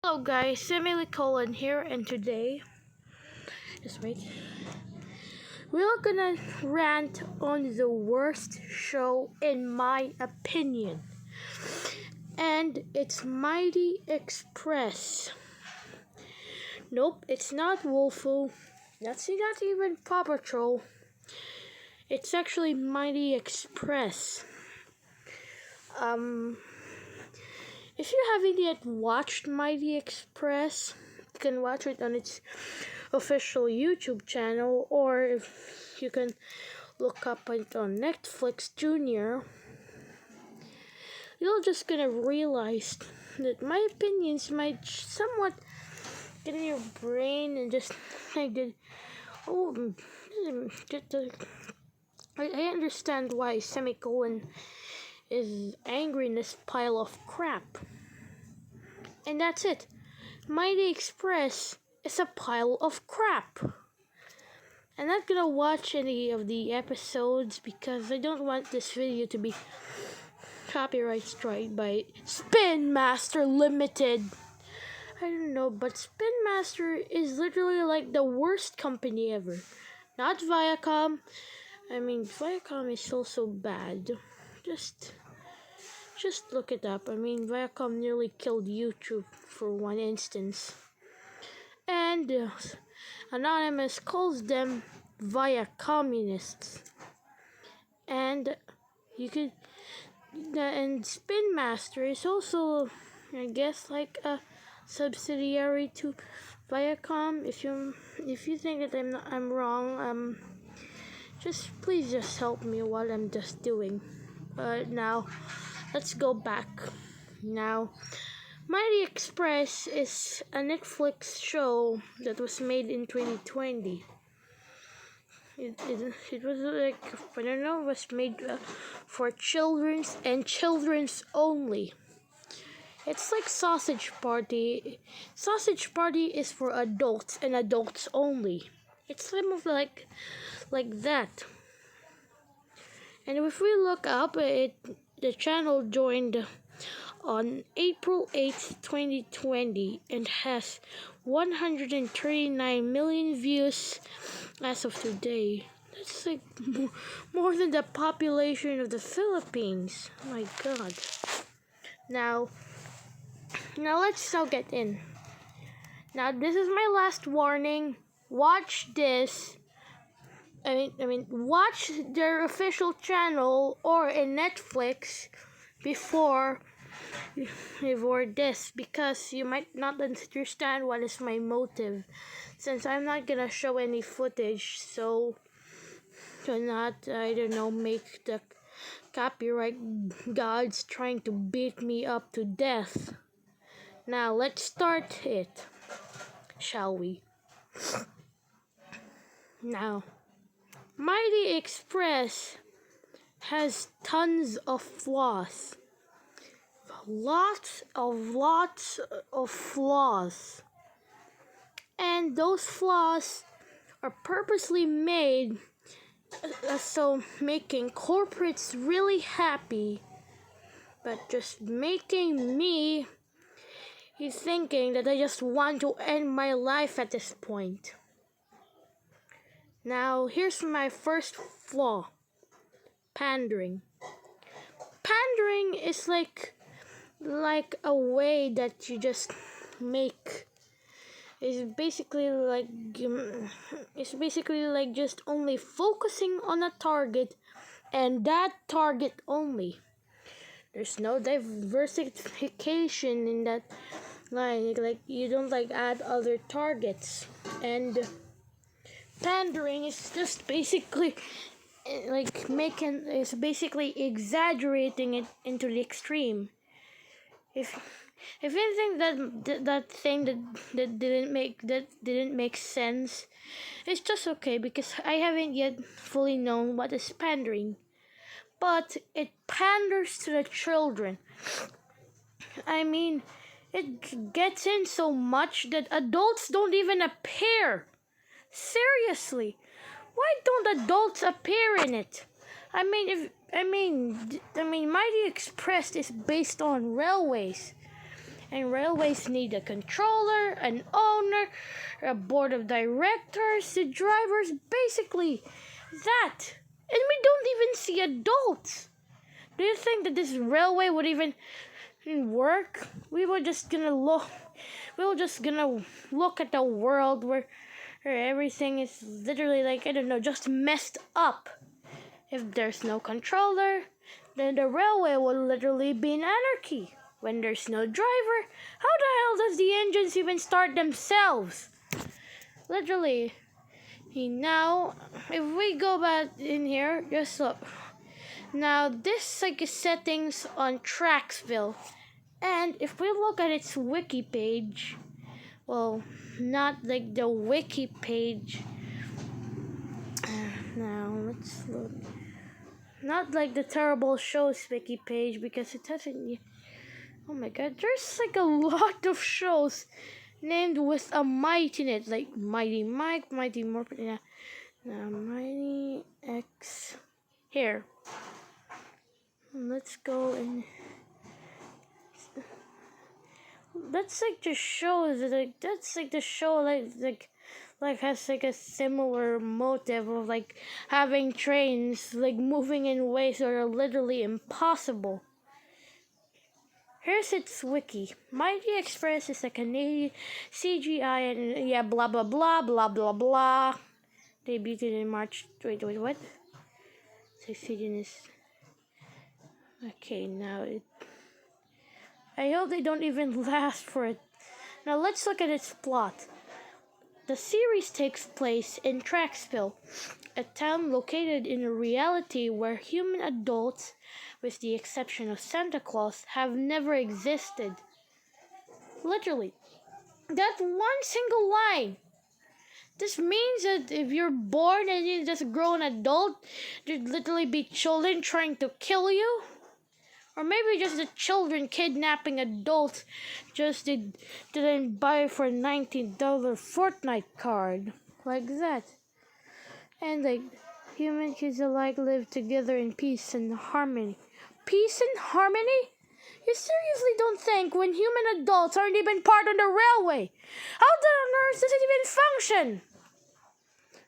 Hello guys, Semicolon here, and today, just wait, we're gonna rant on the worst show in my opinion, and it's Mighty Express. Nope, it's not Wolfo, that's not even Paw Patrol, it's actually Mighty Express. If you haven't yet watched Mighty Express, you can watch it on its official YouTube channel, or if you can look up it on Netflix Junior. You're just gonna realize that my opinions might somewhat get in your brain and just like I understand why Semicolon is angry in this pile of crap. And that's it. Mighty Express is a pile of crap. I'm not gonna watch any of the episodes because I don't want this video to be copyright strike by Spin Master Limited. I don't know, but Spin Master is literally like the worst company ever. Not Viacom. I mean, Viacom is also bad. Just look it up. I mean, Viacom nearly killed YouTube for one instance. And Anonymous calls them Viacommunists. And and Spin Master is also, I guess, like a subsidiary to Viacom. If you think that I'm wrong, please help me what I'm just doing. Now, let's go back. Now, Mighty Express is a Netflix show that was made in 2020. It was like, I don't know, it was made for children's and children's only. It's like Sausage Party. Sausage Party is for adults and adults only. It's kind of like that. And if we look up, the channel joined on April 8th, 2020 and has 139 million views as of today. That's like more than the population of the Philippines. Oh my god. Now let's get in. Now this is my last warning. Watch this. Watch their official channel or in Netflix before this, because you might not understand what is my motive, since I'm not gonna show any footage, so to not, I don't know, make the copyright gods trying to beat me up to death. Now let's start it, shall we? Now, Mighty Express has tons of flaws. Lots of flaws. And those flaws are purposely made so making corporates really happy, but just making me thinking that I just want to end my life at this point. Now, here's my first flaw. Pandering. Pandering is like a way that you just make. It's basically like just only focusing on a target and that target only. There's no diversification in that line. Like you don't add other targets, and pandering is just basically basically exaggerating it into the extreme. If anything that thing that didn't make sense, it's just okay because I haven't yet fully known what is pandering. But it panders to the children. I mean, it gets in so much that adults don't even appear. Seriously, why don't adults appear in it? Mighty Express is based on railways, And railways need a controller, an owner, a board of directors, the drivers, basically that. And we don't even see adults. Do you think that this railway would even work? We were just gonna look at the world where everything is literally like, I don't know, just messed up. If there's no controller, then the railway will literally be in anarchy. When there's no driver, how the hell does the engines even start themselves? Literally. Now, if we go back in here, just look. Now, this like is settings on Tracksville. And if we look at its wiki page, well, not like the wiki page. Now, let's look. Not like the terrible shows wiki page, because it doesn't. Oh my god, there's like a lot of shows named with a might in it, like Mighty Mike, Mighty Morphin, yeah. Now, Mighty X. Here. Let's go and. That's like the show that that's like the show like has like a similar motive of like having trains like moving in ways that are literally impossible. Here's its wiki. Mighty Express is a Canadian CGI and yeah, blah blah blah blah blah blah. Debuted in March. Wait, what? Succeeding is okay. Now I hope they don't even last for it. Now let's look at its plot. The series takes place in Tracksville, a town located in a reality where human adults, with the exception of Santa Claus, have never existed. Literally. That one single line. This means that if you're born and you just grow an adult, there'd literally be children trying to kill you. Or maybe just the children kidnapping adults just didn't buy for a $19 Fortnite card. Like that. And like, human kids alike live together in peace and harmony. Peace and harmony? You seriously don't think when human adults aren't even part of the railway? How on earth does it even function?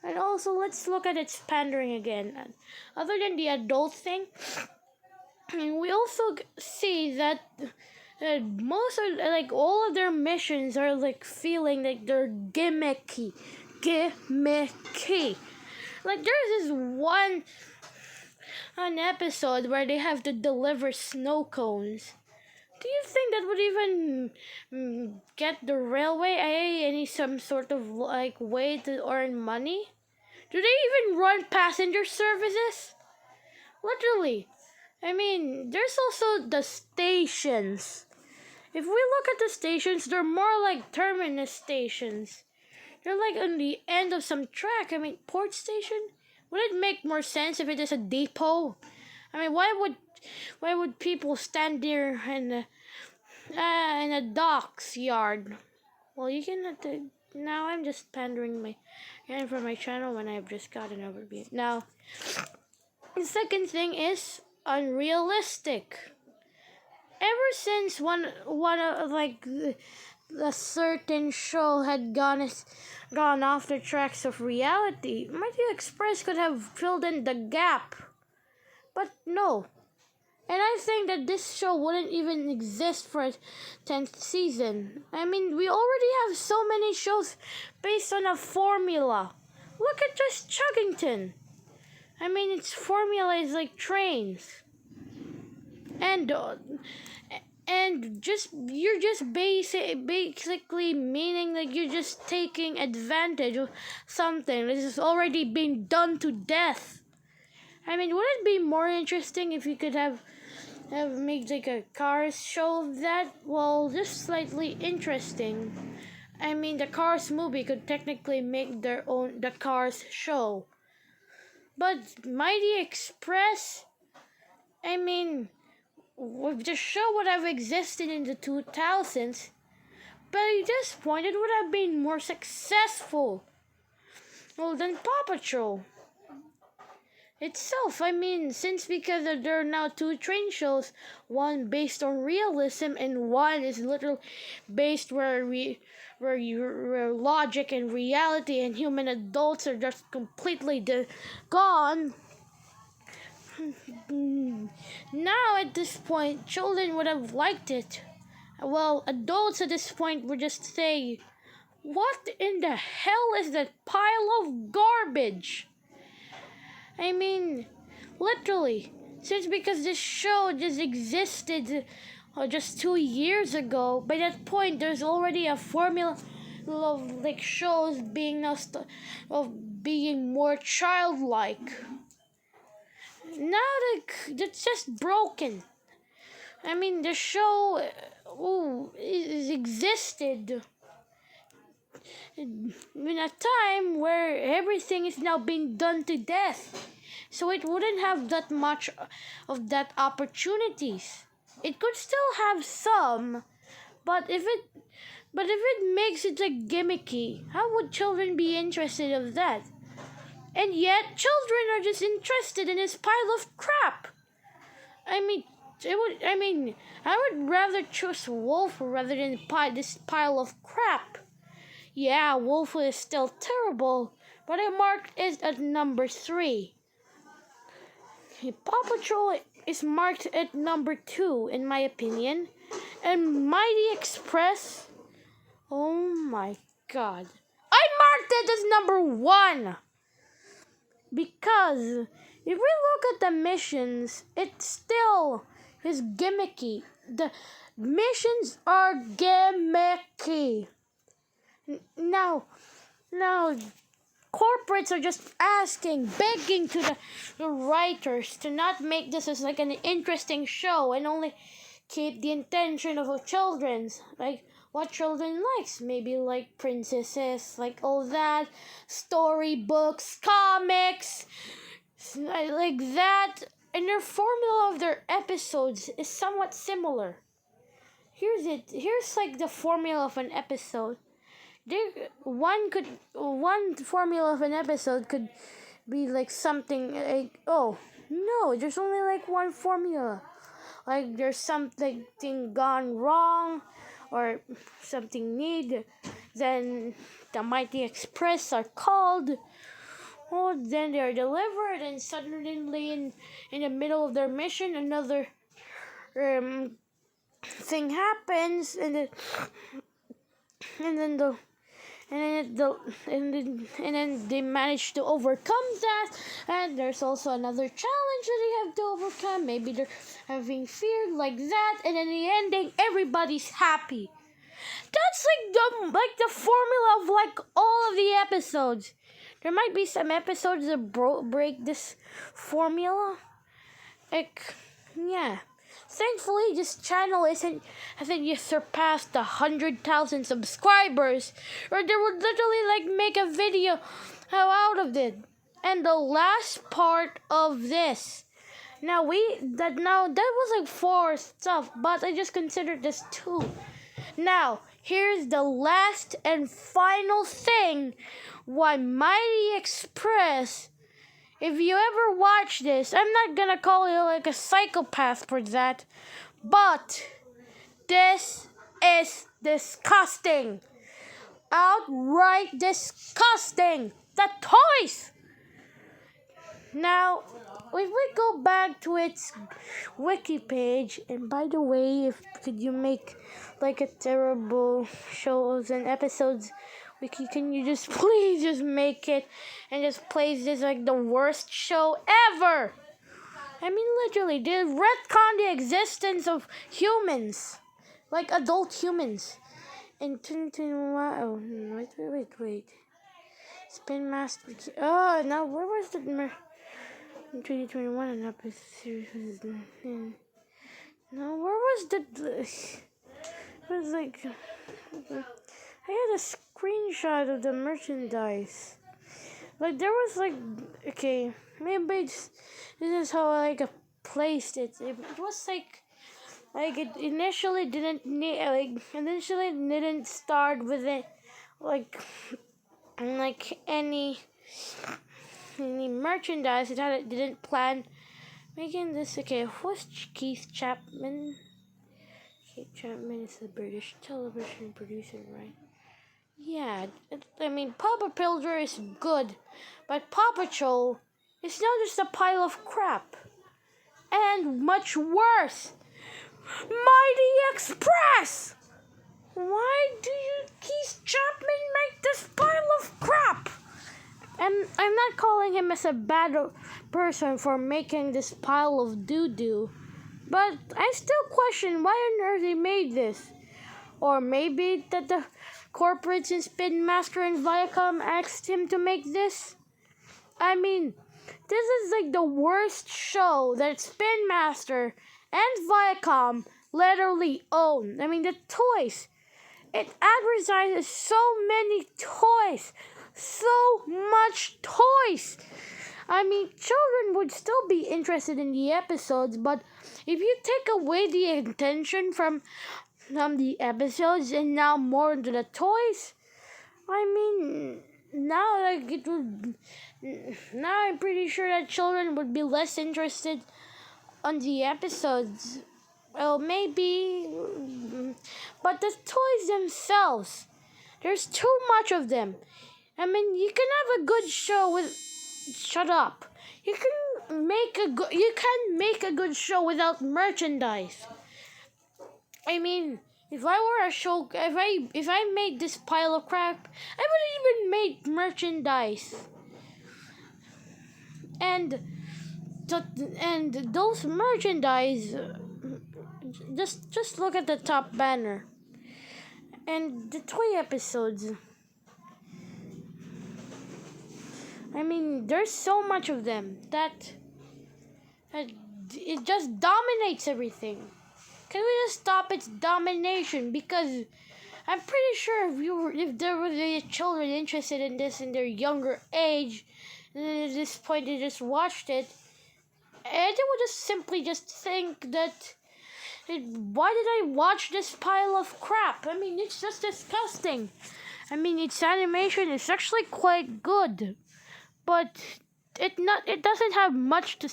And also, let's look at its pandering again. Other than the adult thing, and we also see that most of like all of their missions are like feeling like they're gimmicky. Like there's this an episode where they have to deliver snow cones. Do you think that would even get the railway any some sort of like way to earn money? Do they even run passenger services? Literally. I mean, there's also the stations. If we look at the stations, they're more like terminus stations. They're like on the end of some track. I mean, port station? Would it make more sense if it is a depot? I mean, why would people stand there in a docks yard? Well, you can have to. Now I'm just pandering for my channel when I've just got an overview. Now, the second thing is unrealistic. Ever since one like a certain show had gone off the tracks of reality, Mighty Express could have filled in the gap. But no. And I think that this show wouldn't even exist for a 10th season. I mean, we already have so many shows based on a formula. Look at just Chuggington. I mean, its formula is like trains. And you're just basically meaning like you're just taking advantage of something that has already been done to death. I mean, would it be more interesting if you could have made like a Cars show of that? Well, just slightly interesting. I mean, the Cars movie could technically make the Cars show. But Mighty Express, I mean, the show would have existed in the 2000s, but at this point it would have been more successful than Paw Patrol. itself. I mean, since because there are now two train shows, one based on realism and one is literally based where logic and reality and human adults are just completely gone. Now at this point, children would have liked it. Well, adults at this point would just say, "What in the hell is that pile of garbage?" I mean, literally, since because this show just existed just 2 years ago, by that point there's already a formula of like shows being of being more childlike. Now that's just broken. I mean, the show is existed in a time where everything is now being done to death, so it wouldn't have that much of that opportunities. It could still have some, but if it makes it like gimmicky, how would children be interested of that? And yet children are just interested in this pile of crap. I mean, I would rather choose Wolf rather than this pile of crap. Yeah, Wolf is still terrible, but I marked it at number 3. Paw Patrol is marked at number 2, in my opinion. And Mighty Express, oh my god. I marked it as number 1! Because if we look at the missions, it still is gimmicky. The missions are gimmicky. Now, corporates are just begging to the writers to not make this as like an interesting show and only keep the intention of children's, like what children likes, maybe like princesses, like all that, storybooks, comics, like that, and their formula of their episodes is somewhat similar. Here's like the formula of an episode. One formula of an episode could be like something like, oh no, there's only like one formula, like there's something gone wrong or something need, then the Mighty Express are called, then they are delivered, and suddenly in the middle of their mission another thing happens, and then they manage to overcome that, and there's also another challenge that they have to overcome. Maybe they're having fear like that, and in the ending, everybody's happy. That's like the formula of like all of the episodes. There might be some episodes that break this formula. Like, yeah. Thankfully, this channel hasn't yet surpassed 100,000 subscribers, or they would literally like make a video out of it. And the last part of this, that was like 4 stuff, but I just considered this 2. Now, here's the last and final thing why Mighty Express. If you ever watch this, I'm not gonna call you like a psychopath for that, but this is disgusting. Outright disgusting. The toys! Now, if we go back to its wiki page, and by the way, could you make like a terrible shows and episodes wiki, can you just please just make it and just place this like the worst show ever? I mean, literally, they retcon the existence of humans, like adult humans. In 2021, oh, wait. Spin Master. Oh, now where was the in 2021 an episode? No, where was the? It was like I had a screenshot of the merchandise. Like there was like, okay, maybe this is how I like placed it. It was like it initially didn't start with it like any any merchandise that it didn't plan making this. Okay, who's Keith Chapman? Keith Chapman is a British television producer, right? Yeah, I mean, Paw Patrol is good, but Paw Patrol is not just a pile of crap. And much worse, Mighty Express! Why do you, Keith Chapman, make this pile of crap? And I'm not calling him as a bad person for making this pile of doo-doo, but I still question why on earth he made this. Or maybe that the corporates in Spin Master and Viacom asked him to make this? I mean, this is like the worst show that Spin Master and Viacom literally own. I mean, the toys. It advertises so many toys. So much toys. I mean, children would still be interested in the episodes, but if you take away the intention from the episodes and now more into the toys, I mean, now like it would. Now I'm pretty sure that children would be less interested on the episodes. Well, maybe, but the toys themselves, there's too much of them. I mean, you can have a good show with. Shut up. You can make a good show without merchandise. I mean, if I were a show, if I made this pile of crap, I would even make merchandise. And those merchandise, just look at the top banner. And the toy episodes. I mean, there's so much of them that it just dominates everything. Can we just stop its domination? Because I'm pretty sure if there were children interested in this in their younger age, and at this point they just watched it, and they would just simply just think that, why did I watch this pile of crap? I mean, it's just disgusting. I mean, its animation is actually quite good, but it doesn't have much to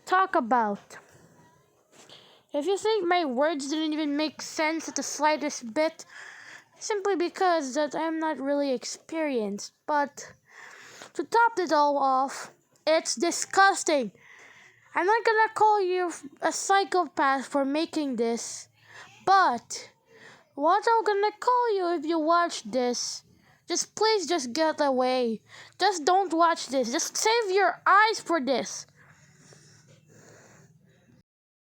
talk about. If you think my words didn't even make sense at the slightest bit, simply because that I'm not really experienced. But to top it all off, it's disgusting. I'm not gonna call you a psychopath for making this, but what I'm gonna call you if you watch this, please get away. Just don't watch this. Just save your eyes for this.